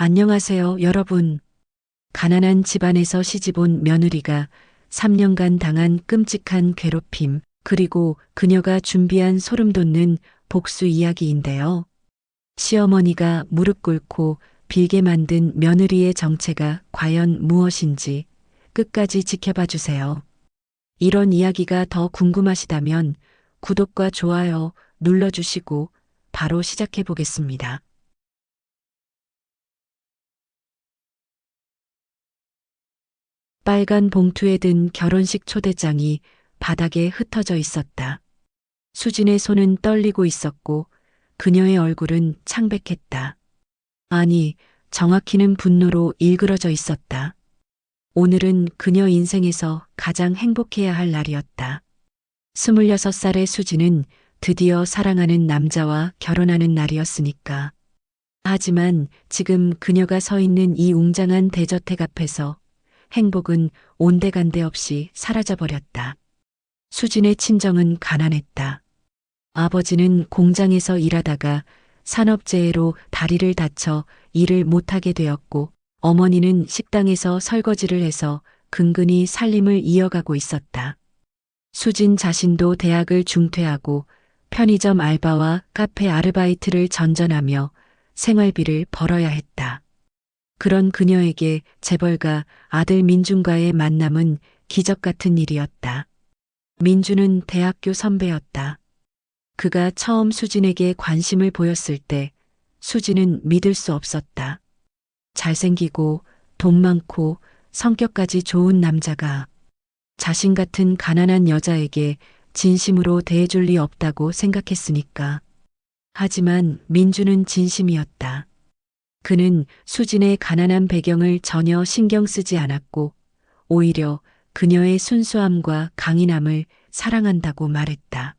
안녕하세요, 여러분. 가난한 집안에서 시집온 며느리가 3년간 당한 끔찍한 괴롭힘, 그리고 그녀가 준비한 소름 돋는 복수 이야기인데요. 시어머니가 무릎 꿇고 빌게 만든 며느리의 정체가 과연 무엇인지 끝까지 지켜봐 주세요. 이런 이야기가 더 궁금하시다면 구독과 좋아요 눌러주시고 바로 시작해 보겠습니다. 빨간 봉투에 든 결혼식 초대장이 바닥에 흩어져 있었다. 수진의 손은 떨리고 있었고 그녀의 얼굴은 창백했다. 아니, 정확히는 분노로 일그러져 있었다. 오늘은 그녀 인생에서 가장 행복해야 할 날이었다. 26살의 수진은 드디어 사랑하는 남자와 결혼하는 날이었으니까. 하지만 지금 그녀가 서 있는 이 웅장한 대저택 앞에서 행복은 온데간데 없이 사라져버렸다. 수진의 친정은 가난했다. 아버지는 공장에서 일하다가 산업재해로 다리를 다쳐 일을 못하게 되었고, 어머니는 식당에서 설거지를 해서 근근히 살림을 이어가고 있었다. 수진 자신도 대학을 중퇴하고 편의점 알바와 카페 아르바이트를 전전하며 생활비를 벌어야 했다. 그런 그녀에게 재벌가 아들 민준과의 만남은 기적 같은 일이었다. 민준은 대학교 선배였다. 그가 처음 수진에게 관심을 보였을 때 수진은 믿을 수 없었다. 잘생기고 돈 많고 성격까지 좋은 남자가 자신 같은 가난한 여자에게 진심으로 대해줄 리 없다고 생각했으니까. 하지만 민준은 진심이었다. 그는 수진의 가난한 배경을 전혀 신경 쓰지 않았고 오히려 그녀의 순수함과 강인함을 사랑한다고 말했다.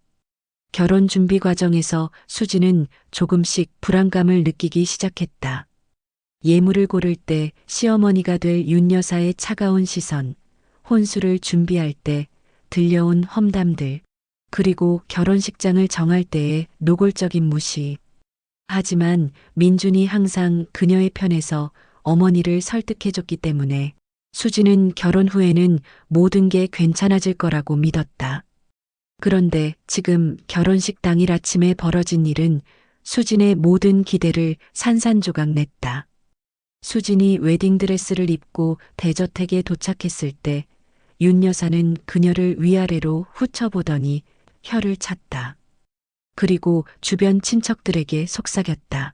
결혼 준비 과정에서 수진은 조금씩 불안감을 느끼기 시작했다. 예물을 고를 때 시어머니가 될 윤 여사의 차가운 시선, 혼수를 준비할 때 들려온 험담들, 그리고 결혼식장을 정할 때의 노골적인 무시. 하지만 민준이 항상 그녀의 편에서 어머니를 설득해줬기 때문에 수진은 결혼 후에는 모든 게 괜찮아질 거라고 믿었다. 그런데 지금 결혼식 당일 아침에 벌어진 일은 수진의 모든 기대를 산산조각 냈다. 수진이 웨딩드레스를 입고 대저택에 도착했을 때 윤 여사는 그녀를 위아래로 훑어보더니 혀를 찼다. 그리고 주변 친척들에게 속삭였다.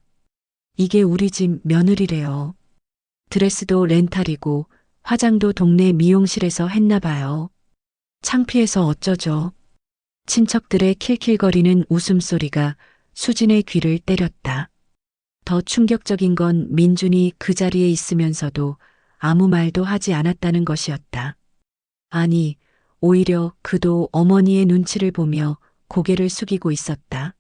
이게 우리 집 며느리래요. 드레스도 렌탈이고 화장도 동네 미용실에서 했나 봐요. 창피해서 어쩌죠. 친척들의 킬킬거리는 웃음소리가 수진의 귀를 때렸다. 더 충격적인 건 민준이 그 자리에 있으면서도 아무 말도 하지 않았다는 것이었다. 아니, 오히려 그도 어머니의 눈치를 보며 고개를 숙이고 있었다.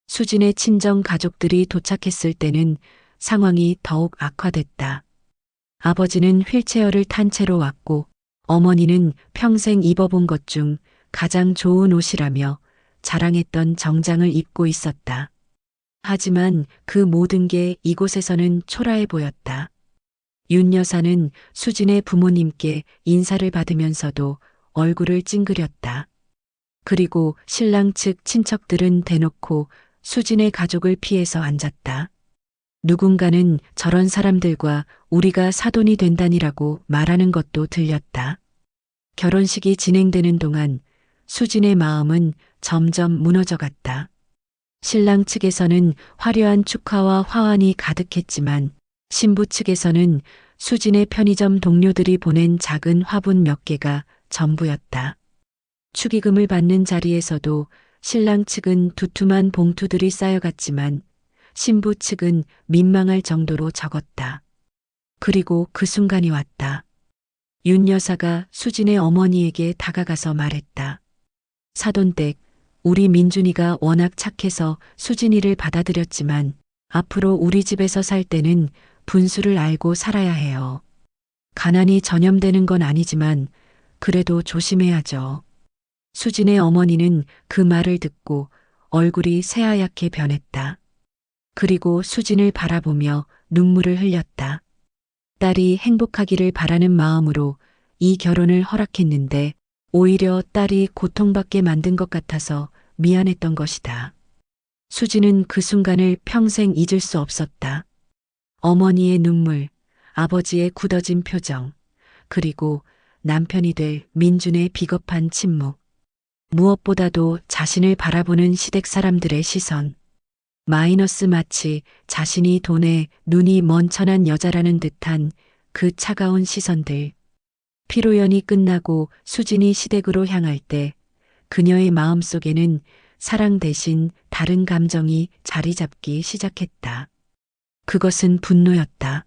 수진의 친정 가족들이 도착했을 때는 상황이 더욱 악화됐다. 아버지는 휠체어를 탄 채로 왔고 어머니는 평생 입어본 것 중 가장 좋은 옷이라며 자랑했던 정장을 입고 있었다. 하지만 그 모든 게 이곳에서는 초라해 보였다. 윤 여사는 수진의 부모님께 인사를 받으면서도 얼굴을 찡그렸다. 그리고 신랑 측 친척들은 대놓고 수진의 가족을 피해서 앉았다. 누군가는 저런 사람들과 우리가 사돈이 된다니라고 말하는 것도 들렸다. 결혼식이 진행되는 동안 수진의 마음은 점점 무너져갔다. 신랑 측에서는 화려한 축하와 화환이 가득했지만 신부 측에서는 수진의 편의점 동료들이 보낸 작은 화분 몇 개가 전부였다. 축의금을 받는 자리에서도 신랑 측은 두툼한 봉투들이 쌓여갔지만 신부 측은 민망할 정도로 적었다. 그리고 그 순간이 왔다. 윤 여사가 수진의 어머니에게 다가가서 말했다. 사돈댁, 우리 민준이가 워낙 착해서 수진이를 받아들였지만 앞으로 우리 집에서 살 때는 분수를 알고 살아야 해요. 가난이 전염되는 건 아니지만 그래도 조심해야죠. 수진의 어머니는 그 말을 듣고 얼굴이 새하얗게 변했다. 그리고 수진을 바라보며 눈물을 흘렸다. 딸이 행복하기를 바라는 마음으로 이 결혼을 허락했는데 오히려 딸이 고통받게 만든 것 같아서 미안했던 것이다. 수지는 그 순간을 평생 잊을 수 없었다. 어머니의 눈물, 아버지의 굳어진 표정, 그리고 남편이 될 민준의 비겁한 침묵. 무엇보다도 자신을 바라보는 시댁 사람들의 시선. 마이너스 마치 자신이 돈에 눈이 먼 천한 여자라는 듯한 그 차가운 시선들. 피로연이 끝나고 수진이 시댁으로 향할 때 그녀의 마음속에는 사랑 대신 다른 감정이 자리 잡기 시작했다. 그것은 분노였다.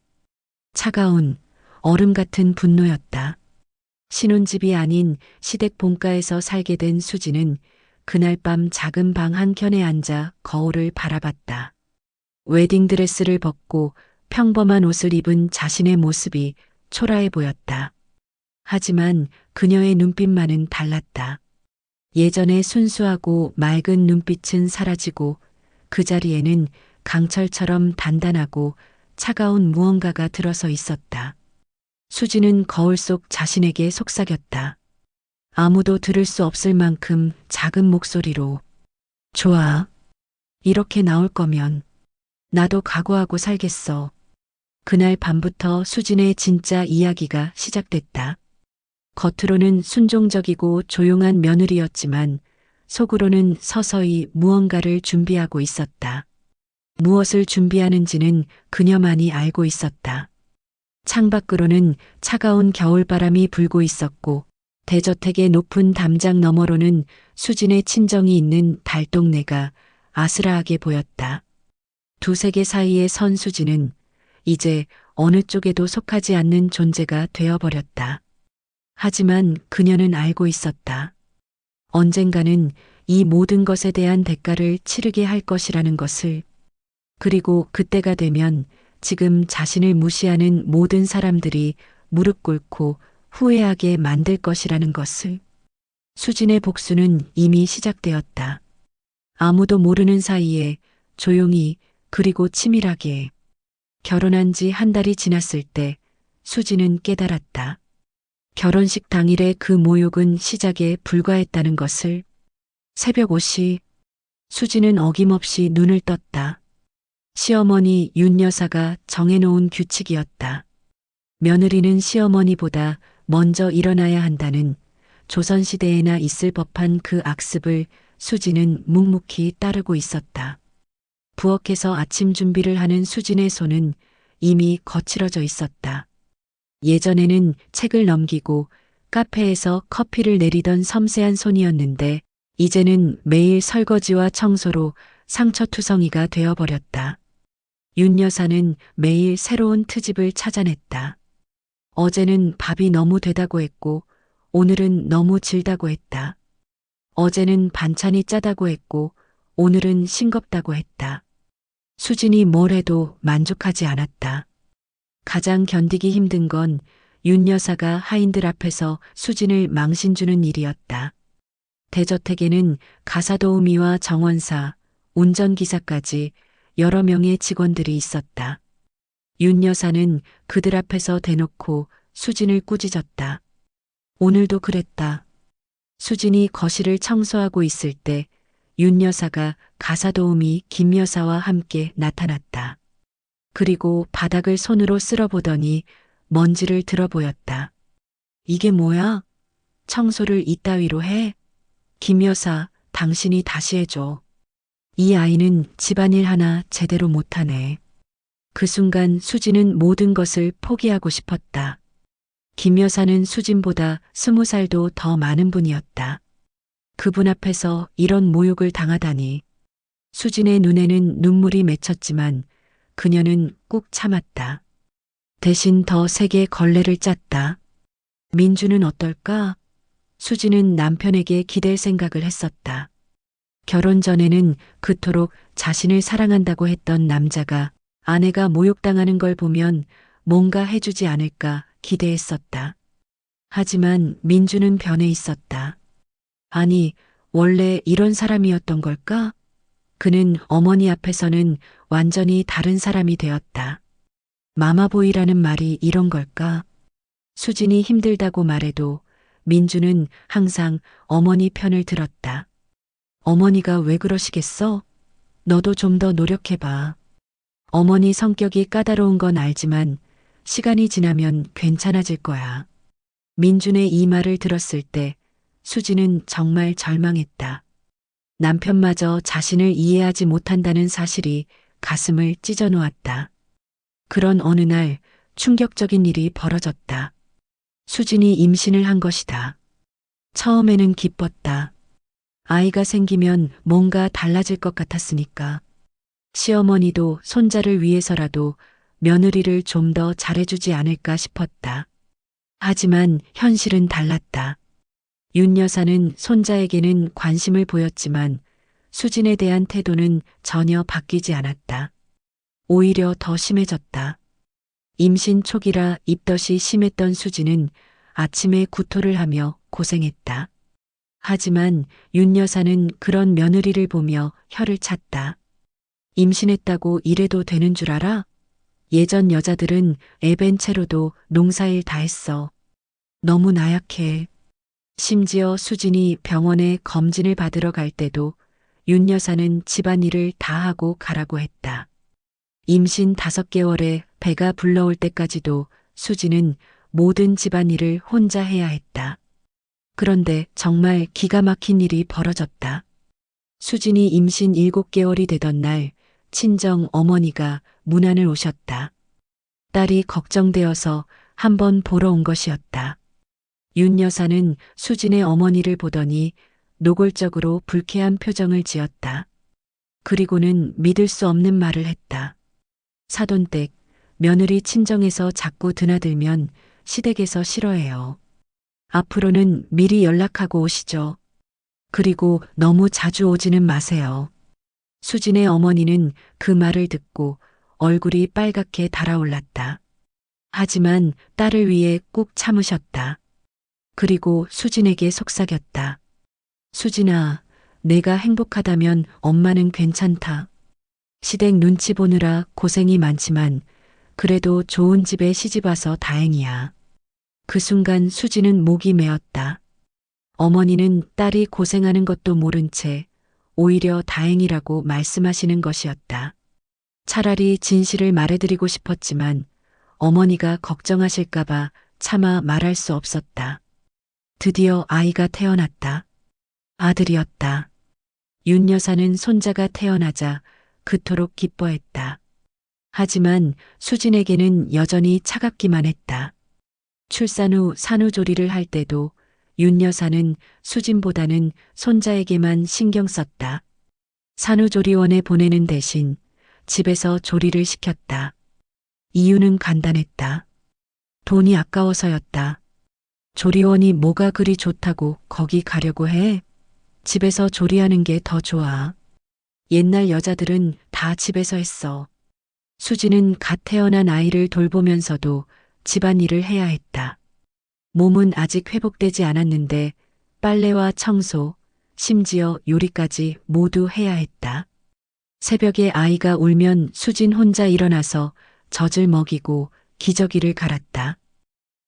차가운 얼음 같은 분노였다. 신혼집이 아닌 시댁 본가에서 살게 된 수지는 그날 밤 작은 방 한켠에 앉아 거울을 바라봤다. 웨딩드레스를 벗고 평범한 옷을 입은 자신의 모습이 초라해 보였다. 하지만 그녀의 눈빛만은 달랐다. 예전의 순수하고 맑은 눈빛은 사라지고 그 자리에는 강철처럼 단단하고 차가운 무언가가 들어서 있었다. 수지는 거울 속 자신에게 속삭였다. 아무도 들을 수 없을 만큼 작은 목소리로 좋아. 이렇게 나올 거면 나도 각오하고 살겠어. 그날 밤부터 수진의 진짜 이야기가 시작됐다. 겉으로는 순종적이고 조용한 며느리였지만 속으로는 서서히 무언가를 준비하고 있었다. 무엇을 준비하는지는 그녀만이 알고 있었다. 창밖으로는 차가운 겨울바람이 불고 있었고 대저택의 높은 담장 너머로는 수진의 친정이 있는 달동네가 아스라하게 보였다. 두 세계 사이에 선 수진은 이제 어느 쪽에도 속하지 않는 존재가 되어버렸다. 하지만 그녀는 알고 있었다. 언젠가는 이 모든 것에 대한 대가를 치르게 할 것이라는 것을. 그리고 그때가 되면 지금 자신을 무시하는 모든 사람들이 무릎 꿇고 후회하게 만들 것이라는 것을. 수진의 복수는 이미 시작되었다. 아무도 모르는 사이에 조용히 그리고 치밀하게. 결혼한 지 한 달이 지났을 때 수진은 깨달았다. 결혼식 당일의 그 모욕은 시작에 불과했다는 것을. 새벽 5시 수진은 어김없이 눈을 떴다. 시어머니 윤 여사가 정해놓은 규칙이었다. 며느리는 시어머니보다 먼저 일어나야 한다는 조선시대에나 있을 법한 그 악습을 수진은 묵묵히 따르고 있었다. 부엌에서 아침 준비를 하는 수진의 손은 이미 거칠어져 있었다. 예전에는 책을 넘기고 카페에서 커피를 내리던 섬세한 손이었는데 이제는 매일 설거지와 청소로 상처투성이가 되어버렸다. 윤 여사는 매일 새로운 트집을 찾아냈다. 어제는 밥이 너무 되다고 했고 오늘은 너무 질다고 했다. 어제는 반찬이 짜다고 했고 오늘은 싱겁다고 했다. 수진이 뭘 해도 만족하지 않았다. 가장 견디기 힘든 건 윤 여사가 하인들 앞에서 수진을 망신주는 일이었다. 대저택에는 가사도우미와 정원사, 운전기사까지 여러 명의 직원들이 있었다. 윤 여사는 그들 앞에서 대놓고 수진을 꾸짖었다. 오늘도 그랬다. 수진이 거실을 청소하고 있을 때 윤 여사가 가사도우미 김 여사와 함께 나타났다. 그리고 바닥을 손으로 쓸어보더니 먼지를 들어보였다. 이게 뭐야? 청소를 이따위로 해? 김 여사, 당신이 다시 해줘. 이 아이는 집안일 하나 제대로 못하네. 그 순간 수진은 모든 것을 포기하고 싶었다. 김 여사는 수진보다 20살도 더 많은 분이었다. 그분 앞에서 이런 모욕을 당하다니. 수진의 눈에는 눈물이 맺혔지만 그녀는 꾹 참았다. 대신 더 세게 걸레를 짰다. 민주는 어떨까? 수진은 남편에게 기댈 생각을 했었다. 결혼 전에는 그토록 자신을 사랑한다고 했던 남자가 아내가 모욕당하는 걸 보면 뭔가 해주지 않을까 기대했었다. 하지만 민주는 변해 있었다. 아니, 원래 이런 사람이었던 걸까? 그는 어머니 앞에서는 완전히 다른 사람이 되었다. 마마보이라는 말이 이런 걸까? 수진이 힘들다고 말해도 민주는 항상 어머니 편을 들었다. 어머니가 왜 그러시겠어? 너도 좀 더 노력해봐. 어머니 성격이 까다로운 건 알지만 시간이 지나면 괜찮아질 거야. 민준의 이 말을 들었을 때 수지는 정말 절망했다. 남편마저 자신을 이해하지 못한다는 사실이 가슴을 찢어 놓았다. 그런 어느 날 충격적인 일이 벌어졌다. 수진이 임신을 한 것이다. 처음에는 기뻤다. 아이가 생기면 뭔가 달라질 것 같았으니까. 시어머니도 손자를 위해서라도 며느리를 좀 더 잘해주지 않을까 싶었다. 하지만 현실은 달랐다. 윤 여사는 손자에게는 관심을 보였지만 수진에 대한 태도는 전혀 바뀌지 않았다. 오히려 더 심해졌다. 임신 초기라 입덧이 심했던 수진은 아침에 구토를 하며 고생했다. 하지만 윤 여사는 그런 며느리를 보며 혀를 찼다. 임신했다고 이래도 되는 줄 알아? 예전 여자들은 애벤 채로도 농사일 다 했어. 너무 나약해. 심지어 수진이 병원에 검진을 받으러 갈 때도 윤 여사는 집안일을 다 하고 가라고 했다. 임신 5개월에 배가 불러올 때까지도 수진은 모든 집안일을 혼자 해야 했다. 그런데 정말 기가 막힌 일이 벌어졌다. 수진이 임신 7개월이 되던 날 친정 어머니가 문 안을 오셨다. 딸이 걱정되어서 한번 보러 온 것이었다. 윤 여사는 수진의 어머니를 보더니 노골적으로 불쾌한 표정을 지었다. 그리고는 믿을 수 없는 말을 했다. 사돈댁, 며느리 친정에서 자꾸 드나들면 시댁에서 싫어해요. 앞으로는 미리 연락하고 오시죠. 그리고 너무 자주 오지는 마세요. 수진의 어머니는 그 말을 듣고 얼굴이 빨갛게 달아올랐다. 하지만 딸을 위해 꾹 참으셨다. 그리고 수진에게 속삭였다. 수진아, 내가 행복하다면 엄마는 괜찮다. 시댁 눈치 보느라 고생이 많지만 그래도 좋은 집에 시집와서 다행이야. 그 순간 수진은 목이 메었다. 어머니는 딸이 고생하는 것도 모른 채 오히려 다행이라고 말씀하시는 것이었다. 차라리 진실을 말해드리고 싶었지만 어머니가 걱정하실까봐 차마 말할 수 없었다. 드디어 아이가 태어났다. 아들이었다. 윤 여사는 손자가 태어나자 그토록 기뻐했다. 하지만 수진에게는 여전히 차갑기만 했다. 출산 후 산후조리를 할 때도 윤 여사는 수진보다는 손자에게만 신경 썼다. 산후조리원에 보내는 대신 집에서 조리를 시켰다. 이유는 간단했다. 돈이 아까워서였다. 조리원이 뭐가 그리 좋다고 거기 가려고 해? 집에서 조리하는 게 더 좋아. 옛날 여자들은 다 집에서 했어. 수지는 갓 태어난 아이를 돌보면서도 집안일을 해야 했다. 몸은 아직 회복되지 않았는데 빨래와 청소, 심지어 요리까지 모두 해야 했다. 새벽에 아이가 울면 수진 혼자 일어나서 젖을 먹이고 기저귀를 갈았다.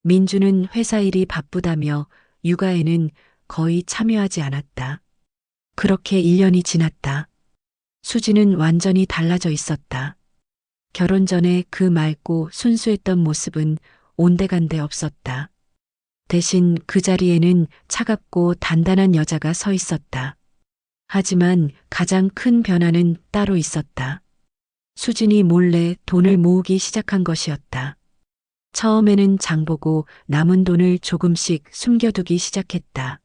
민주는 회사 일이 바쁘다며 육아에는 거의 참여하지 않았다. 그렇게 1년이 지났다. 수진은 완전히 달라져 있었다. 결혼 전에 그 맑고 순수했던 모습은 온데간데 없었다. 대신 그 자리에는 차갑고 단단한 여자가 서 있었다. 하지만 가장 큰 변화는 따로 있었다. 수진이 몰래 돈을 모으기 시작한 것이었다. 처음에는 장보고 남은 돈을 조금씩 숨겨두기 시작했다.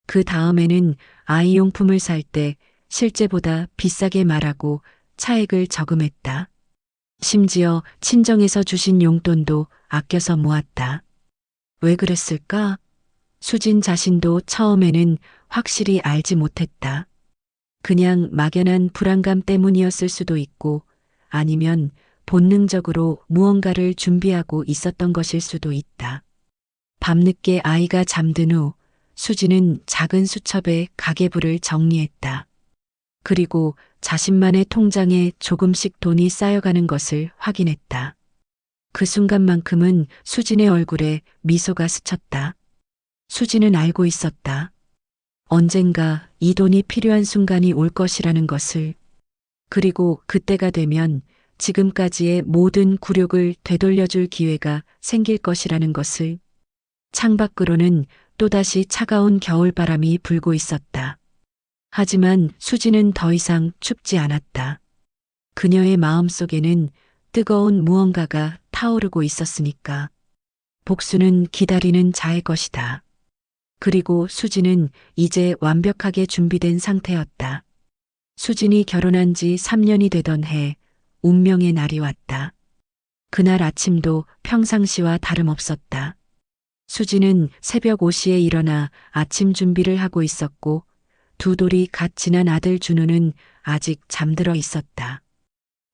그 다음에는 아이용품을 살 때 실제보다 비싸게 말하고 차액을 저금했다. 심지어 친정에서 주신 용돈도 아껴서 모았다. 왜 그랬을까? 수진 자신도 처음에는 확실히 알지 못했다. 그냥 막연한 불안감 때문이었을 수도 있고 아니면 본능적으로 무언가를 준비하고 있었던 것일 수도 있다. 밤늦게 아이가 잠든 후 수지는 작은 수첩에 가계부를 정리했다. 그리고 자신만의 통장에 조금씩 돈이 쌓여가는 것을 확인했다. 그 순간만큼은 수진의 얼굴에 미소가 스쳤다. 수진은 알고 있었다. 언젠가 이 돈이 필요한 순간이 올 것이라는 것을. 그리고 그때가 되면 지금까지의 모든 굴욕을 되돌려줄 기회가 생길 것이라는 것을. 창밖으로는 또다시 차가운 겨울바람이 불고 있었다. 하지만 수지는 더 이상 춥지 않았다. 그녀의 마음속에는 뜨거운 무언가가 타오르고 있었으니까. 복수는 기다리는 자의 것이다. 그리고 수지는 이제 완벽하게 준비된 상태였다. 수진이 결혼한 지 3년이 되던 해, 운명의 날이 왔다. 그날 아침도 평상시와 다름없었다. 수지는 새벽 5시에 일어나 아침 준비를 하고 있었고, 두 돌이 갓 지난 아들 준우는 아직 잠들어 있었다.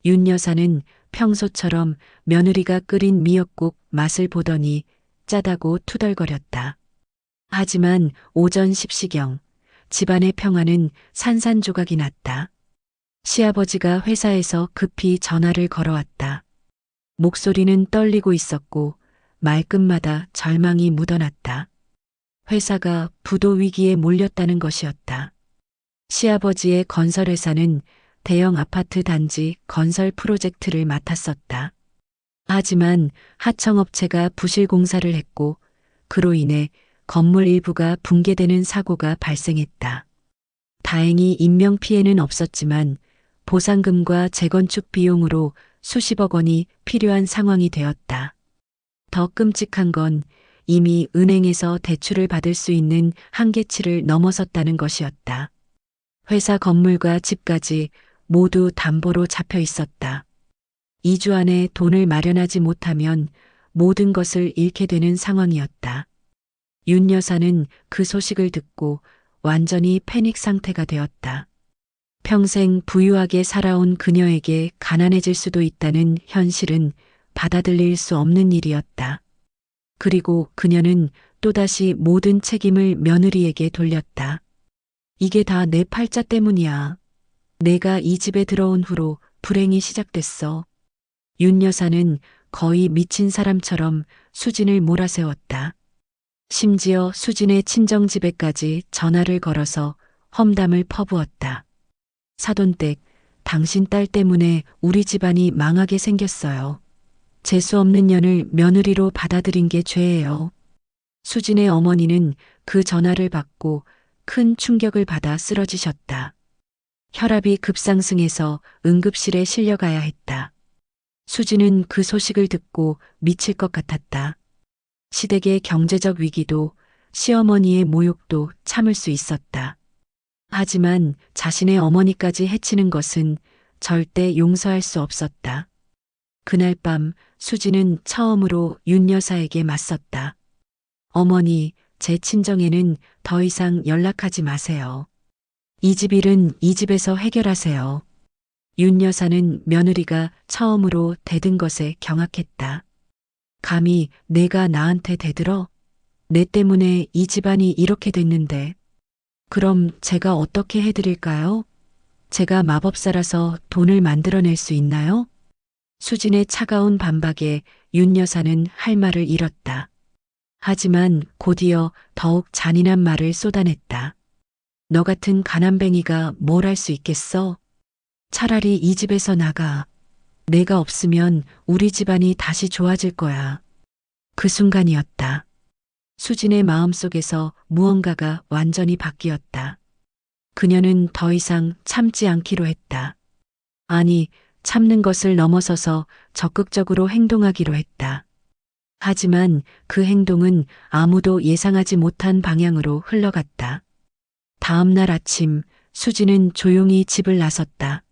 윤 여사는 평소처럼 며느리가 끓인 미역국 맛을 보더니 짜다고 투덜거렸다. 하지만 오전 10시경 집안의 평화는 산산조각이 났다. 시아버지가 회사에서 급히 전화를 걸어왔다. 목소리는 떨리고 있었고 말끝마다 절망이 묻어났다. 회사가 부도 위기에 몰렸다는 것이었다. 시아버지의 건설회사는 대형 아파트 단지 건설 프로젝트를 맡았었다. 하지만 하청업체가 부실 공사를 했고 그로 인해 건물 일부가 붕괴되는 사고가 발생했다. 다행히 인명피해는 없었지만 보상금과 재건축 비용으로 수십억 원이 필요한 상황이 되었다. 더 끔찍한 건 이미 은행에서 대출을 받을 수 있는 한계치를 넘어섰다는 것이었다. 회사 건물과 집까지 모두 담보로 잡혀 있었다. 2주 안에 돈을 마련하지 못하면 모든 것을 잃게 되는 상황이었다. 윤 여사는 그 소식을 듣고 완전히 패닉 상태가 되었다. 평생 부유하게 살아온 그녀에게 가난해질 수도 있다는 현실은 받아들일 수 없는 일이었다. 그리고 그녀는 또다시 모든 책임을 며느리에게 돌렸다. 이게 다 내 팔자 때문이야. 내가 이 집에 들어온 후로 불행이 시작됐어. 윤 여사는 거의 미친 사람처럼 수진을 몰아세웠다. 심지어 수진의 친정집에까지 전화를 걸어서 험담을 퍼부었다. 사돈댁, 당신 딸 때문에 우리 집안이 망하게 생겼어요. 재수 없는 년을 며느리로 받아들인 게 죄예요. 수진의 어머니는 그 전화를 받고 큰 충격을 받아 쓰러지셨다. 혈압이 급상승해서 응급실에 실려가야 했다. 수진은 그 소식을 듣고 미칠 것 같았다. 시댁의 경제적 위기도 시어머니의 모욕도 참을 수 있었다. 하지만 자신의 어머니까지 해치는 것은 절대 용서할 수 없었다. 그날 밤 수진은 처음으로 윤 여사에게 맞섰다. 어머니, 제 친정에는 더 이상 연락하지 마세요. 이 집 일은 이 집에서 해결하세요. 윤 여사는 며느리가 처음으로 대든 것에 경악했다. 감히 내가 나한테 대들어? 내 때문에 이 집안이 이렇게 됐는데. 그럼 제가 어떻게 해드릴까요? 제가 마법사라서 돈을 만들어낼 수 있나요? 수진의 차가운 반박에 윤 여사는 할 말을 잃었다. 하지만 곧이어 더욱 잔인한 말을 쏟아냈다. 너 같은 가난뱅이가 뭘 할 수 있겠어? 차라리 이 집에서 나가. 내가 없으면 우리 집안이 다시 좋아질 거야. 그 순간이었다. 수진의 마음속에서 무언가가 완전히 바뀌었다. 그녀는 더 이상 참지 않기로 했다. 아니, 참는 것을 넘어서서 적극적으로 행동하기로 했다. 하지만 그 행동은 아무도 예상하지 못한 방향으로 흘러갔다. 다음 날 아침 수진은 조용히 집을 나섰다.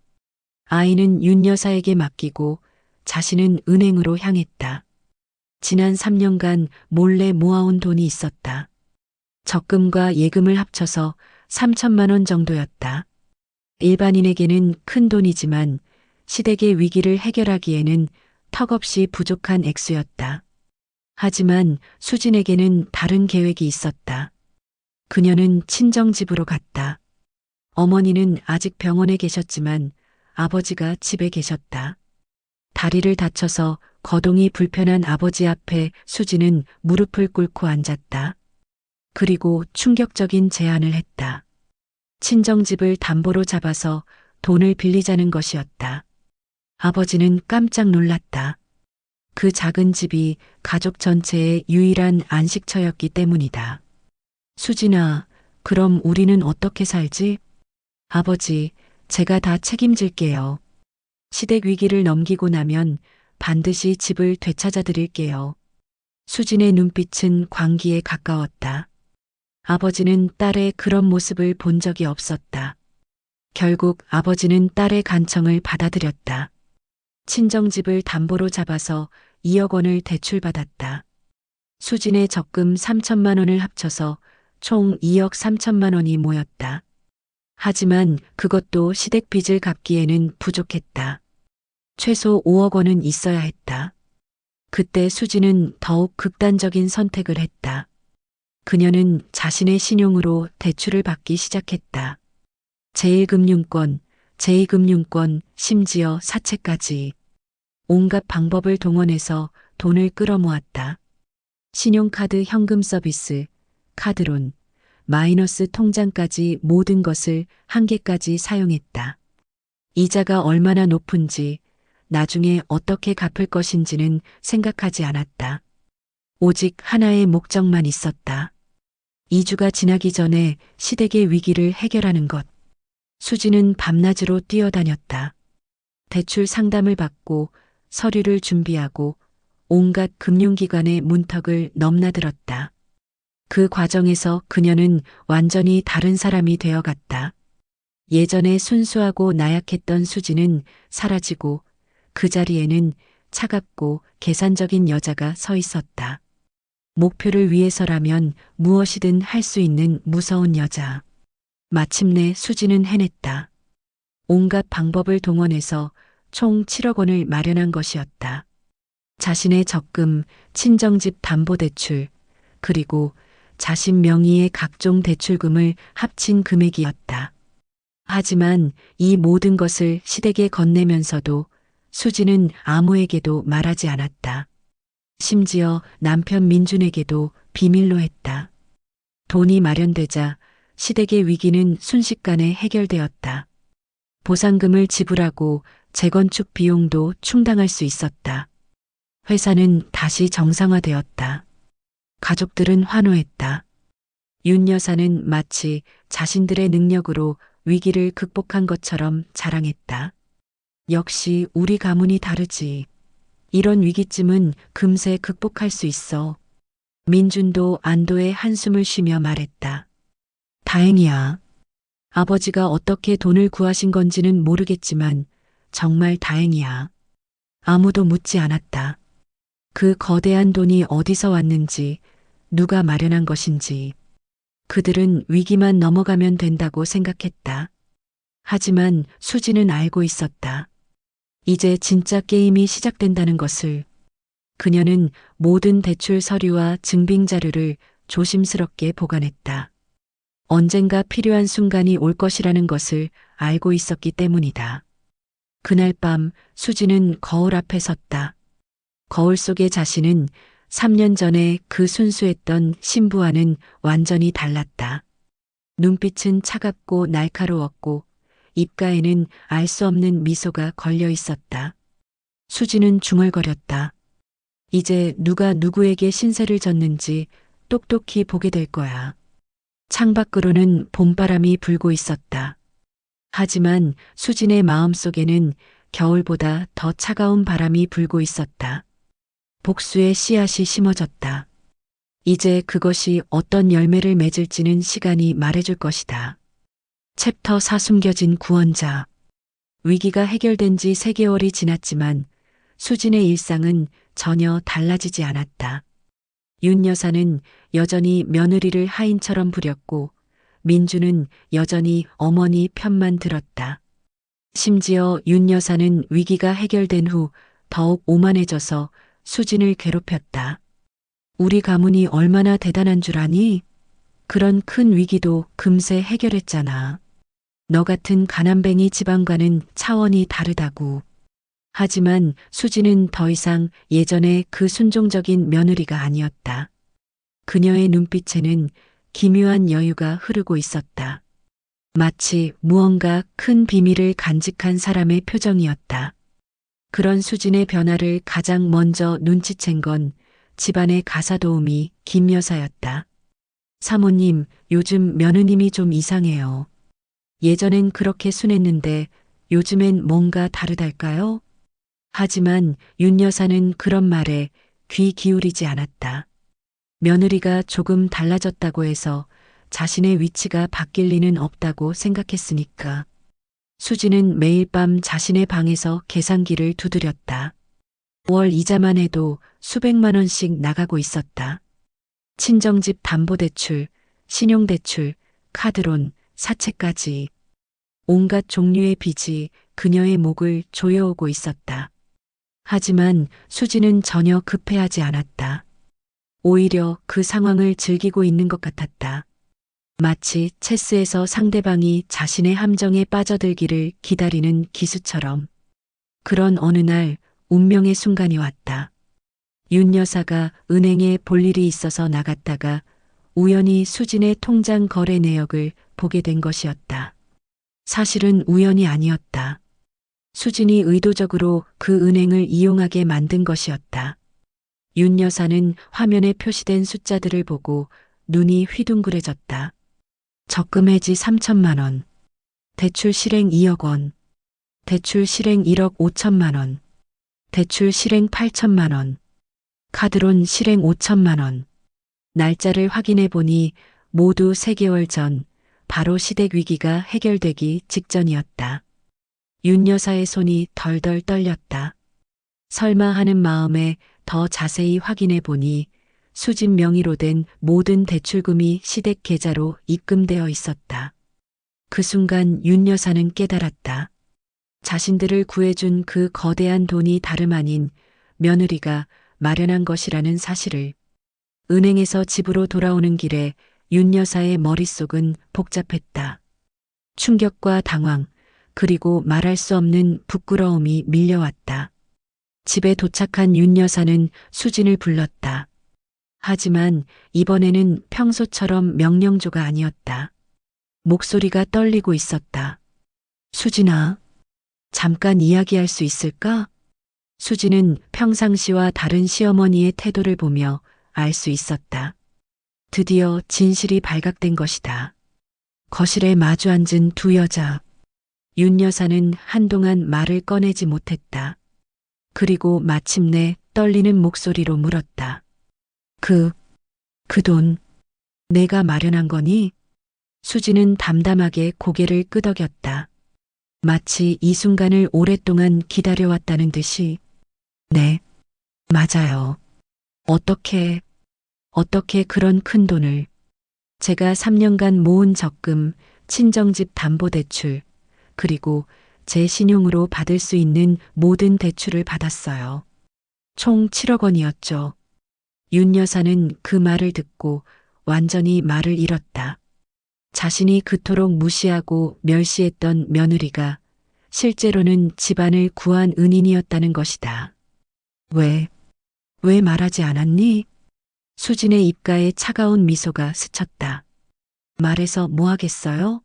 아이는 윤 여사에게 맡기고 자신은 은행으로 향했다. 지난 3년간 몰래 모아온 돈이 있었다. 적금과 예금을 합쳐서 3천만 원 정도였다. 일반인에게는 큰 돈이지만 시댁의 위기를 해결하기에는 턱없이 부족한 액수였다. 하지만 수진에게는 다른 계획이 있었다. 그녀는 친정집으로 갔다. 어머니는 아직 병원에 계셨지만 아버지가 집에 계셨다. 다리를 다쳐서 거동이 불편한 아버지 앞에 수지는 무릎을 꿇고 앉았다. 그리고 충격적인 제안을 했다. 친정집을 담보로 잡아서 돈을 빌리자는 것이었다. 아버지는 깜짝 놀랐다. 그 작은 집이 가족 전체의 유일한 안식처였기 때문이다. 수진아, 그럼 우리는 어떻게 살지? 아버지, 제가 다 책임질게요. 시댁 위기를 넘기고 나면 반드시 집을 되찾아 드릴게요. 수진의 눈빛은 광기에 가까웠다. 아버지는 딸의 그런 모습을 본 적이 없었다. 결국 아버지는 딸의 간청을 받아들였다. 친정집을 담보로 잡아서 2억 원을 대출받았다. 수진의 적금 3천만 원을 합쳐서 총 2억 3천만 원이 모였다. 하지만 그것도 시댁 빚을 갚기에는 부족했다. 최소 5억 원은 있어야 했다. 그때 수지는 더욱 극단적인 선택을 했다. 그녀는 자신의 신용으로 대출을 받기 시작했다. 제1금융권, 제2금융권, 심지어 사채까지. 온갖 방법을 동원해서 돈을 끌어모았다. 신용카드 현금 서비스, 카드론, 마이너스 통장까지 모든 것을 한계까지 사용했다. 이자가 얼마나 높은지, 나중에 어떻게 갚을 것인지는 생각하지 않았다. 오직 하나의 목적만 있었다. 2주가 지나기 전에 시댁의 위기를 해결하는 것. 수지는 밤낮으로 뛰어다녔다. 대출 상담을 받고 서류를 준비하고 온갖 금융기관의 문턱을 넘나들었다. 그 과정에서 그녀는 완전히 다른 사람이 되어갔다. 예전에 순수하고 나약했던 수지는 사라지고 그 자리에는 차갑고 계산적인 여자가 서 있었다. 목표를 위해서라면 무엇이든 할 수 있는 무서운 여자. 마침내 수지는 해냈다. 온갖 방법을 동원해서 총 7억 원을 마련한 것이었다. 자신의 적금, 친정집 담보대출, 그리고 자신 명의의 각종 대출금을 합친 금액이었다. 하지만 이 모든 것을 시댁에 건네면서도 수지는 아무에게도 말하지 않았다. 심지어 남편 민준에게도 비밀로 했다. 돈이 마련되자 시댁의 위기는 순식간에 해결되었다. 보상금을 지불하고 재건축 비용도 충당할 수 있었다. 회사는 다시 정상화되었다. 가족들은 환호했다. 윤 여사는 마치 자신들의 능력으로 위기를 극복한 것처럼 자랑했다. 역시 우리 가문이 다르지. 이런 위기쯤은 금세 극복할 수 있어. 민준도 안도의 한숨을 쉬며 말했다. 다행이야. 아버지가 어떻게 돈을 구하신 건지는 모르겠지만 정말 다행이야. 아무도 묻지 않았다. 그 거대한 돈이 어디서 왔는지, 누가 마련한 것인지. 그들은 위기만 넘어가면 된다고 생각했다. 하지만 수지는 알고 있었다. 이제 진짜 게임이 시작된다는 것을. 그녀는 모든 대출 서류와 증빙 자료를 조심스럽게 보관했다. 언젠가 필요한 순간이 올 것이라는 것을 알고 있었기 때문이다. 그날 밤 수지는 거울 앞에 섰다. 거울 속의 자신은 3년 전에 그 순수했던 신부와는 완전히 달랐다. 눈빛은 차갑고 날카로웠고 입가에는 알 수 없는 미소가 걸려 있었다. 수지는 중얼거렸다. 이제 누가 누구에게 신세를 졌는지 똑똑히 보게 될 거야. 창밖으로는 봄바람이 불고 있었다. 하지만 수진의 마음속에는 겨울보다 더 차가운 바람이 불고 있었다. 복수의 씨앗이 심어졌다. 이제 그것이 어떤 열매를 맺을지는 시간이 말해줄 것이다. 챕터 4 숨겨진 구원자. 위기가 해결된 지 3개월이 지났지만 수진의 일상은 전혀 달라지지 않았다. 윤 여사는 여전히 며느리를 하인처럼 부렸고 민주는 여전히 어머니 편만 들었다. 심지어 윤 여사는 위기가 해결된 후 더욱 오만해져서 수진을 괴롭혔다. 우리 가문이 얼마나 대단한 줄 아니? 그런 큰 위기도 금세 해결했잖아. 너 같은 가난뱅이 지방과는 차원이 다르다고. 하지만 수지는 더 이상 예전의 그 순종적인 며느리가 아니었다. 그녀의 눈빛에는 기묘한 여유가 흐르고 있었다. 마치 무언가 큰 비밀을 간직한 사람의 표정이었다. 그런 수진의 변화를 가장 먼저 눈치챈 건 집안의 가사도우미 김 여사였다. 사모님, 요즘 며느님이 좀 이상해요. 예전엔 그렇게 순했는데 요즘엔 뭔가 다르달까요? 하지만 윤 여사는 그런 말에 귀 기울이지 않았다. 며느리가 조금 달라졌다고 해서 자신의 위치가 바뀔 리는 없다고 생각했으니까. 수지는 매일 밤 자신의 방에서 계산기를 두드렸다. 월 이자만 해도 수백만 원씩 나가고 있었다. 친정집 담보대출, 신용대출, 카드론, 사채까지. 온갖 종류의 빚이 그녀의 목을 조여오고 있었다. 하지만 수지는 전혀 급해하지 않았다. 오히려 그 상황을 즐기고 있는 것 같았다. 마치 체스에서 상대방이 자신의 함정에 빠져들기를 기다리는 기수처럼. 그런 어느 날 운명의 순간이 왔다. 윤 여사가 은행에 볼 일이 있어서 나갔다가 우연히 수진의 통장 거래 내역을 보게 된 것이었다. 사실은 우연이 아니었다. 수진이 의도적으로 그 은행을 이용하게 만든 것이었다. 윤 여사는 화면에 표시된 숫자들을 보고 눈이 휘둥그레졌다. 적금 해지 3천만 원, 대출 실행 2억 원, 대출 실행 1억 5천만 원, 대출 실행 8천만 원, 카드론 실행 5천만 원. 날짜를 확인해 보니 모두 3개월 전, 바로 시댁 위기가 해결되기 직전이었다. 윤 여사의 손이 덜덜 떨렸다. 설마 하는 마음에 더 자세히 확인해 보니 수진 명의로 된 모든 대출금이 시댁 계좌로 입금되어 있었다. 그 순간 윤 여사는 깨달았다. 자신들을 구해준 그 거대한 돈이 다름 아닌 며느리가 마련한 것이라는 사실을. 은행에서 집으로 돌아오는 길에 윤 여사의 머릿속은 복잡했다. 충격과 당황, 그리고 말할 수 없는 부끄러움이 밀려왔다. 집에 도착한 윤 여사는 수진을 불렀다. 하지만 이번에는 평소처럼 명령조가 아니었다. 목소리가 떨리고 있었다. 수진아, 잠깐 이야기할 수 있을까? 수진은 평상시와 다른 시어머니의 태도를 보며 알 수 있었다. 드디어 진실이 발각된 것이다. 거실에 마주 앉은 두 여자. 윤 여사는 한동안 말을 꺼내지 못했다. 그리고 마침내 떨리는 목소리로 물었다. 그 돈, 내가 마련한 거니? 수지는 담담하게 고개를 끄덕였다. 마치 이 순간을 오랫동안 기다려왔다는 듯이. 네, 맞아요. 어떻게 그런 큰 돈을. 제가 3년간 모은 적금, 친정집 담보대출, 그리고 제 신용으로 받을 수 있는 모든 대출을 받았어요. 총 7억 원이었죠. 윤 여사는 그 말을 듣고 완전히 말을 잃었다. 자신이 그토록 무시하고 멸시했던 며느리가 실제로는 집안을 구한 은인이었다는 것이다. 왜 말하지 않았니? 수진의 입가에 차가운 미소가 스쳤다. 말해서 뭐 하겠어요?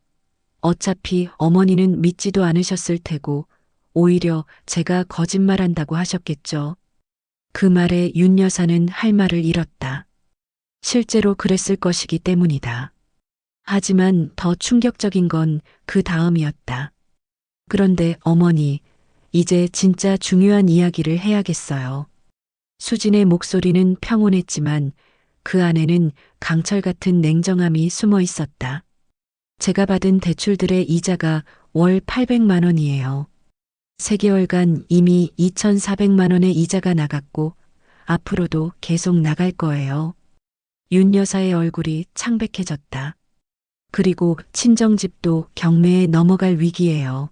어차피 어머니는 믿지도 않으셨을 테고 오히려 제가 거짓말한다고 하셨겠죠. 그 말에 윤 여사는 할 말을 잃었다. 실제로 그랬을 것이기 때문이다. 하지만 더 충격적인 건 그 다음이었다. 그런데 어머니, 이제 진짜 중요한 이야기를 해야겠어요. 수진의 목소리는 평온했지만 그 안에는 강철 같은 냉정함이 숨어 있었다. 제가 받은 대출들의 이자가 월 800만 원이에요. 3개월간 이미 2,400만 원의 이자가 나갔고 앞으로도 계속 나갈 거예요. 윤 여사의 얼굴이 창백해졌다. 그리고 친정집도 경매에 넘어갈 위기예요.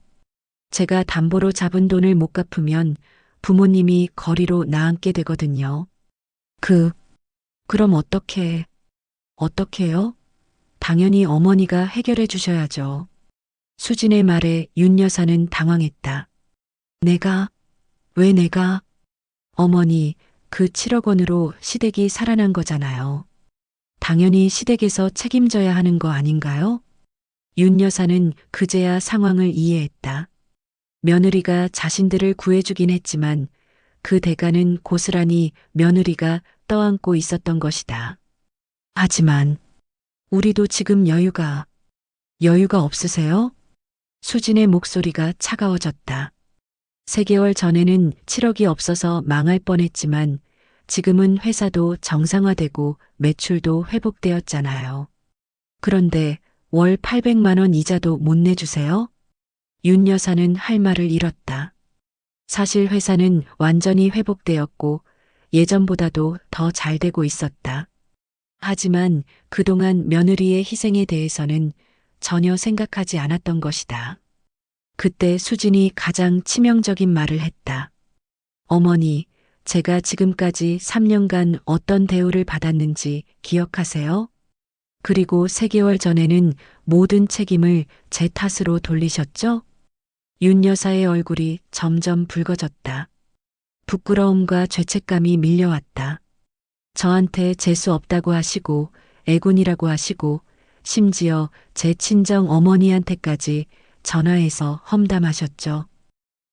제가 담보로 잡은 돈을 못 갚으면 부모님이 거리로 나앉게 되거든요. 그럼 어떻게요? 당연히 어머니가 해결해 주셔야죠. 수진의 말에 윤 여사는 당황했다. 내가 왜 내가? 어머니, 그 7억 원으로 시댁이 살아난 거잖아요. 당연히 시댁에서 책임져야 하는 거 아닌가요? 윤 여사는 그제야 상황을 이해했다. 며느리가 자신들을 구해주긴 했지만 그 대가는 고스란히 며느리가 떠안고 있었던 것이다. 하지만 우리도 지금 여유가 없으세요? 수진의 목소리가 차가워졌다. 3개월 전에는 7억이 없어서 망할 뻔했지만 지금은 회사도 정상화되고 매출도 회복되었잖아요. 그런데 월 800만 원 이자도 못 내주세요? 윤 여사는 할 말을 잃었다. 사실 회사는 완전히 회복되었고 예전보다도 더 잘 되고 있었다. 하지만 그동안 며느리의 희생에 대해서는 전혀 생각하지 않았던 것이다. 그때 수진이 가장 치명적인 말을 했다. 어머니, 제가 지금까지 3년간 어떤 대우를 받았는지 기억하세요? 그리고 3개월 전에는 모든 책임을 제 탓으로 돌리셨죠? 윤 여사의 얼굴이 점점 붉어졌다. 부끄러움과 죄책감이 밀려왔다. 저한테 재수 없다고 하시고 애군이라고 하시고 심지어 제 친정 어머니한테까지 전화해서 험담하셨죠.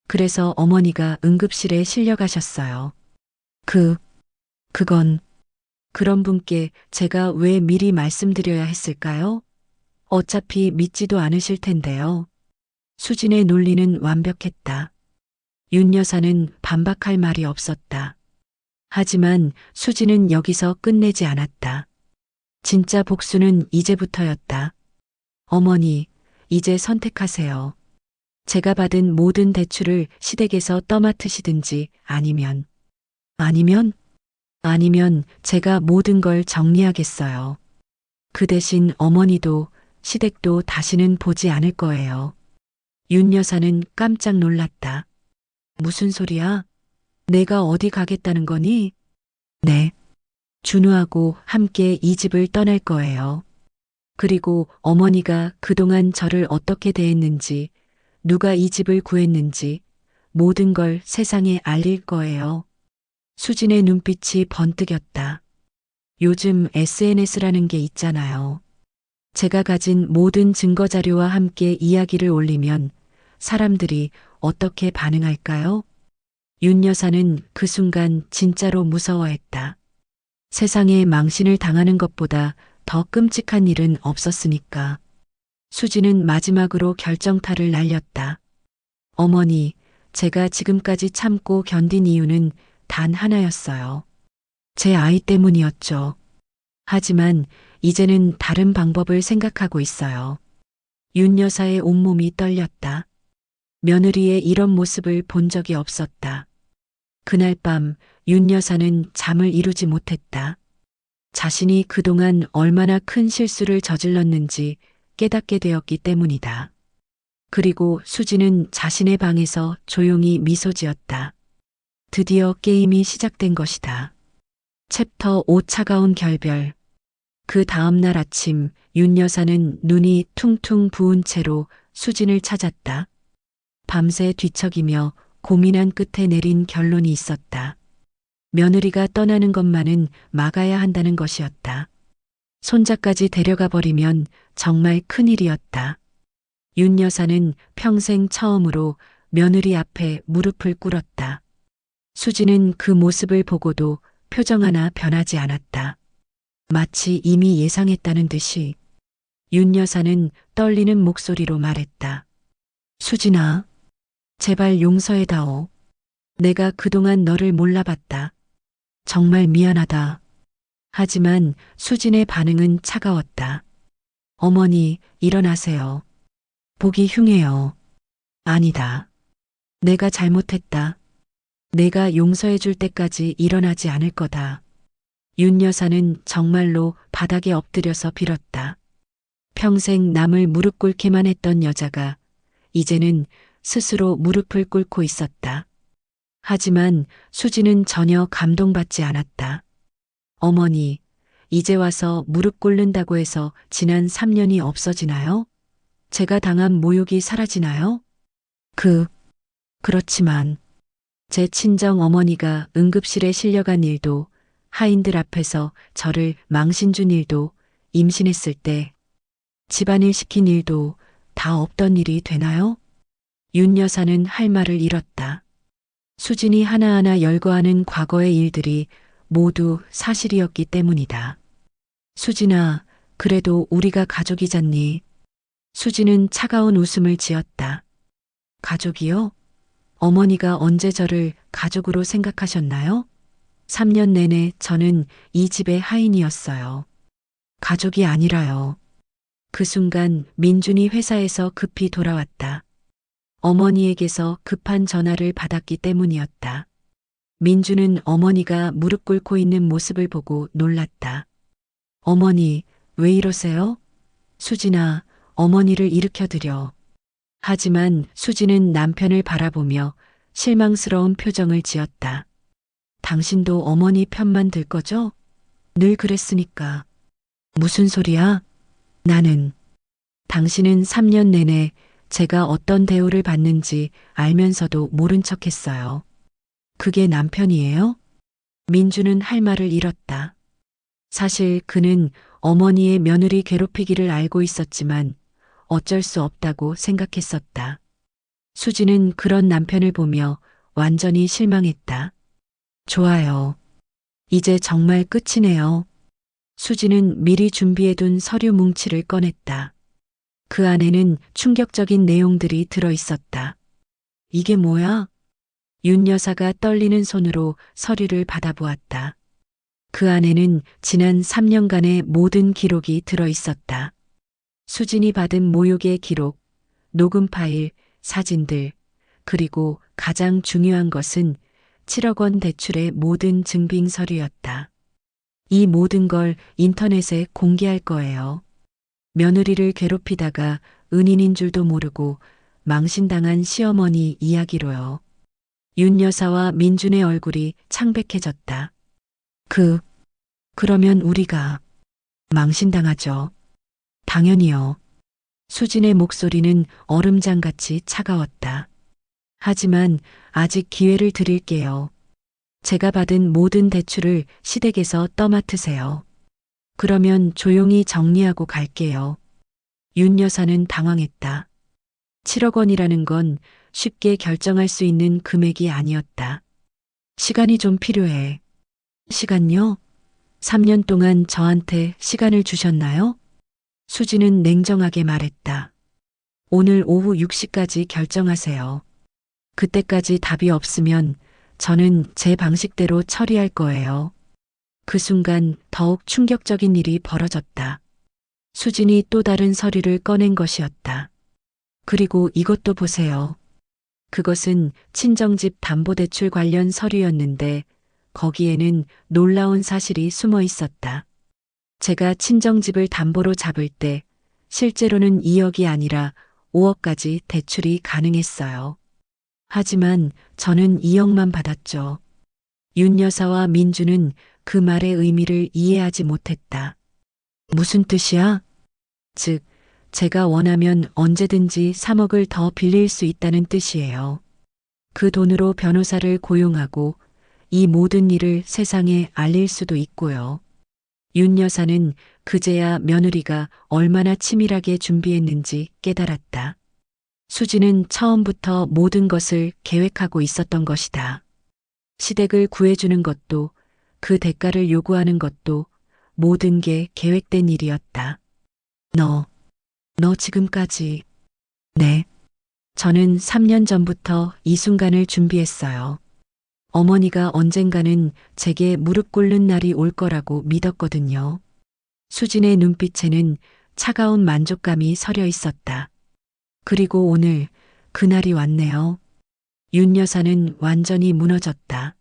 그래서 어머니가 응급실에 실려가셨어요. 그건 그런 분께 제가 왜 미리 말씀드려야 했을까요? 어차피 믿지도 않으실 텐데요. 수진의 논리는 완벽했다. 윤 여사는 반박할 말이 없었다. 하지만 수진은 여기서 끝내지 않았다. 진짜 복수는 이제부터였다. 어머니, 이제 선택하세요. 제가 받은 모든 대출을 시댁에서 떠맡으시든지 아니면 제가 모든 걸 정리하겠어요. 그 대신 어머니도 시댁도 다시는 보지 않을 거예요. 윤 여사는 깜짝 놀랐다. 무슨 소리야? 내가 어디 가겠다는 거니? 네. 준우하고 함께 이 집을 떠날 거예요. 그리고 어머니가 그동안 저를 어떻게 대했는지, 누가 이 집을 구했는지 모든 걸 세상에 알릴 거예요. 수진의 눈빛이 번뜩였다. 요즘 SNS라는 게 있잖아요. 제가 가진 모든 증거 자료와 함께 이야기를 올리면 사람들이 어떻게 반응할까요? 윤 여사는 그 순간 진짜로 무서워했다. 세상에 망신을 당하는 것보다 더 끔찍한 일은 없었으니까. 수지는 마지막으로 결정타를 날렸다. 어머니, 제가 지금까지 참고 견딘 이유는 단 하나였어요. 제 아이 때문이었죠. 하지만 이제는 다른 방법을 생각하고 있어요. 윤 여사의 온몸이 떨렸다. 며느리의 이런 모습을 본 적이 없었다. 그날 밤 윤 여사는 잠을 이루지 못했다. 자신이 그동안 얼마나 큰 실수를 저질렀는지 깨닫게 되었기 때문이다. 그리고 수지는 자신의 방에서 조용히 미소 지었다. 드디어 게임이 시작된 것이다. 챕터 5 차가운 결별. 그 다음 날 아침 윤 여사는 눈이 퉁퉁 부은 채로 수진을 찾았다. 밤새 뒤척이며 고민한 끝에 내린 결론이 있었다. 며느리가 떠나는 것만은 막아야 한다는 것이었다. 손자까지 데려가 버리면 정말 큰일이었다. 윤 여사는 평생 처음으로 며느리 앞에 무릎을 꿇었다. 수지는 그 모습을 보고도 표정 하나 변하지 않았다. 마치 이미 예상했다는 듯이. 윤 여사는 떨리는 목소리로 말했다. 수진아, 제발 용서해다오. 내가 그동안 너를 몰라봤다. 정말 미안하다. 하지만 수진의 반응은 차가웠다. 어머니, 일어나세요. 보기 흉해요. 아니다. 내가 잘못했다. 내가 용서해 줄 때까지 일어나지 않을 거다. 윤 여사는 정말로 바닥에 엎드려서 빌었다. 평생 남을 무릎 꿇기만 했던 여자가 이제는 스스로 무릎을 꿇고 있었다. 하지만 수지는 전혀 감동받지 않았다. 어머니, 이제 와서 무릎 꿇는다고 해서 지난 3년이 없어지나요? 제가 당한 모욕이 사라지나요? 그렇지만 제 친정 어머니가 응급실에 실려간 일도, 하인들 앞에서 저를 망신 준 일도, 임신했을 때 집안일 시킨 일도 다 없던 일이 되나요? 윤 여사는 할 말을 잃었다. 수진이 하나하나 열거하는 과거의 일들이 모두 사실이었기 때문이다. 수진아, 그래도 우리가 가족이잖니. 수진은 차가운 웃음을 지었다. 가족이요? 어머니가 언제 저를 가족으로 생각하셨나요? 3년 내내 저는 이 집의 하인이었어요. 가족이 아니라요. 그 순간 민준이 회사에서 급히 돌아왔다. 어머니에게서 급한 전화를 받았기 때문이었다. 민준은 어머니가 무릎 꿇고 있는 모습을 보고 놀랐다. 어머니, 왜 이러세요? 수진아, 어머니를 일으켜드려. 하지만 수진은 남편을 바라보며 실망스러운 표정을 지었다. 당신도 어머니 편만 들 거죠? 늘 그랬으니까. 무슨 소리야? 나는. 당신은 3년 내내 제가 어떤 대우를 받는지 알면서도 모른 척 했어요. 그게 남편이에요? 민주는 할 말을 잃었다. 사실 그는 어머니의 며느리 괴롭히기를 알고 있었지만 어쩔 수 없다고 생각했었다. 수지는 그런 남편을 보며 완전히 실망했다. 좋아요. 이제 정말 끝이네요. 수지는 미리 준비해둔 서류 뭉치를 꺼냈다. 그 안에는 충격적인 내용들이 들어 있었다. 이게 뭐야? 윤 여사가 떨리는 손으로 서류를 받아보았다. 그 안에는 지난 3년간의 모든 기록이 들어 있었다. 수진이 받은 모욕의 기록, 녹음 파일, 사진들, 그리고 가장 중요한 것은 7억 원 대출의 모든 증빙 서류였다. 이 모든 걸 인터넷에 공개할 거예요. 며느리를 괴롭히다가 은인인 줄도 모르고 망신당한 시어머니 이야기로요. 윤 여사와 민준의 얼굴이 창백해졌다. 그러면 우리가 망신당하죠. 당연히요. 수진의 목소리는 얼음장같이 차가웠다. 하지만 아직 기회를 드릴게요. 제가 받은 모든 대출을 시댁에서 떠맡으세요. 그러면 조용히 정리하고 갈게요. 윤 여사는 당황했다. 7억 원이라는 건 쉽게 결정할 수 있는 금액이 아니었다. 시간이 좀 필요해. 시간요? 3년 동안 저한테 시간을 주셨나요? 수지는 냉정하게 말했다. 오늘 오후 6시까지 결정하세요. 그때까지 답이 없으면 저는 제 방식대로 처리할 거예요. 그 순간 더욱 충격적인 일이 벌어졌다. 수진이 또 다른 서류를 꺼낸 것이었다. 그리고 이것도 보세요. 그것은 친정집 담보대출 관련 서류였는데 거기에는 놀라운 사실이 숨어 있었다. 제가 친정집을 담보로 잡을 때 실제로는 2억이 아니라 5억까지 대출이 가능했어요. 하지만 저는 2억만 받았죠. 윤 여사와 민주는 그 말의 의미를 이해하지 못했다. 무슨 뜻이야? 즉, 제가 원하면 언제든지 3억을 더 빌릴 수 있다는 뜻이에요. 그 돈으로 변호사를 고용하고 이 모든 일을 세상에 알릴 수도 있고요. 윤 여사는 그제야 며느리가 얼마나 치밀하게 준비했는지 깨달았다. 수지는 처음부터 모든 것을 계획하고 있었던 것이다. 시댁을 구해주는 것도 그 대가를 요구하는 것도 모든 게 계획된 일이었다. 너 지금까지. 네. 저는 3년 전부터 이 순간을 준비했어요. 어머니가 언젠가는 제게 무릎 꿇는 날이 올 거라고 믿었거든요. 수진의 눈빛에는 차가운 만족감이 서려 있었다. 그리고 오늘 그날이 왔네요. 윤 여사는 완전히 무너졌다.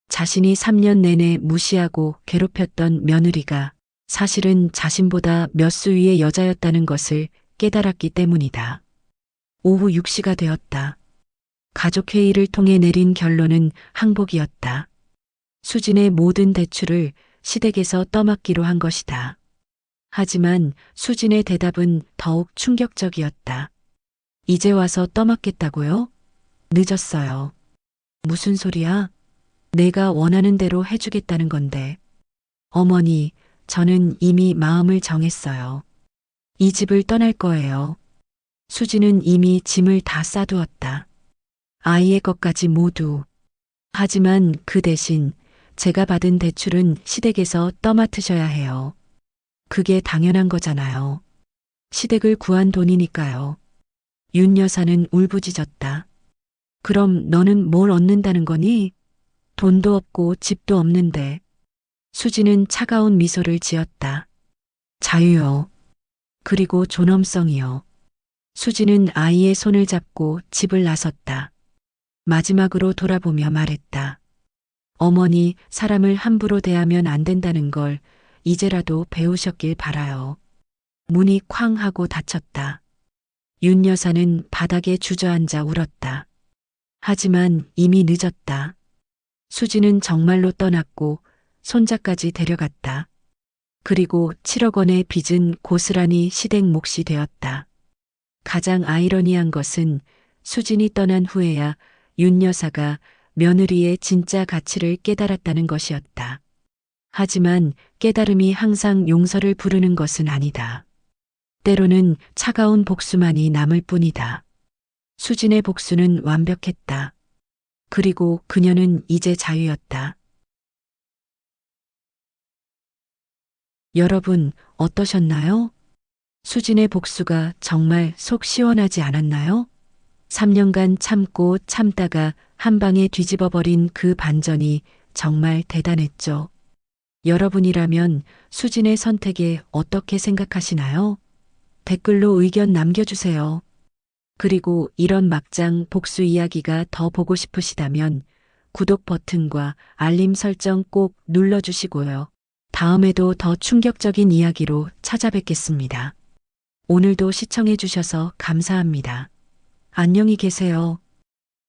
자신이 3년 내내 무시하고 괴롭혔던 며느리가 사실은 자신보다 몇 수 위의 여자였다는 것을 깨달았기 때문이다. 오후 6시가 되었다. 가족회의를 통해 내린 결론은 항복이었다. 수진의 모든 대출을 시댁에서 떠맡기로 한 것이다. 하지만 수진의 대답은 더욱 충격적이었다. 이제 와서 떠맡겠다고요? 늦었어요. 무슨 소리야? 내가 원하는 대로 해주겠다는 건데. 어머니, 저는 이미 마음을 정했어요. 이 집을 떠날 거예요. 수지는 이미 짐을 다 싸두었다. 아이의 것까지 모두. 하지만 그 대신 제가 받은 대출은 시댁에서 떠맡으셔야 해요. 그게 당연한 거잖아요. 시댁을 구한 돈이니까요. 윤 여사는 울부짖었다. 그럼 너는 뭘 얻는다는 거니? 돈도 없고 집도 없는데. 수지는 차가운 미소를 지었다. 자유요. 그리고 존엄성이요. 수지는 아이의 손을 잡고 집을 나섰다. 마지막으로 돌아보며 말했다. 어머니, 사람을 함부로 대하면 안 된다는 걸 이제라도 배우셨길 바라요. 문이 쾅 하고 닫혔다. 윤 여사는 바닥에 주저앉아 울었다. 하지만 이미 늦었다. 수지는 정말로 떠났고 손자까지 데려갔다. 그리고 7억 원의 빚은 고스란히 시댁 몫이 되었다. 가장 아이러니한 것은 수진이 떠난 후에야 윤 여사가 며느리의 진짜 가치를 깨달았다는 것이었다. 하지만 깨달음이 항상 용서를 부르는 것은 아니다. 때로는 차가운 복수만이 남을 뿐이다. 수진의 복수는 완벽했다. 그리고 그녀는 이제 자유였다. 여러분, 어떠셨나요? 수진의 복수가 정말 속 시원하지 않았나요? 3년간 참고 참다가 한 방에 뒤집어 버린 그 반전이 정말 대단했죠. 여러분이라면 수진의 선택에 어떻게 생각하시나요? 댓글로 의견 남겨주세요. 그리고 이런 막장 복수 이야기가 더 보고 싶으시다면 구독 버튼과 알림 설정 꼭 눌러주시고요. 다음에도 더 충격적인 이야기로 찾아뵙겠습니다. 오늘도 시청해주셔서 감사합니다. 안녕히 계세요.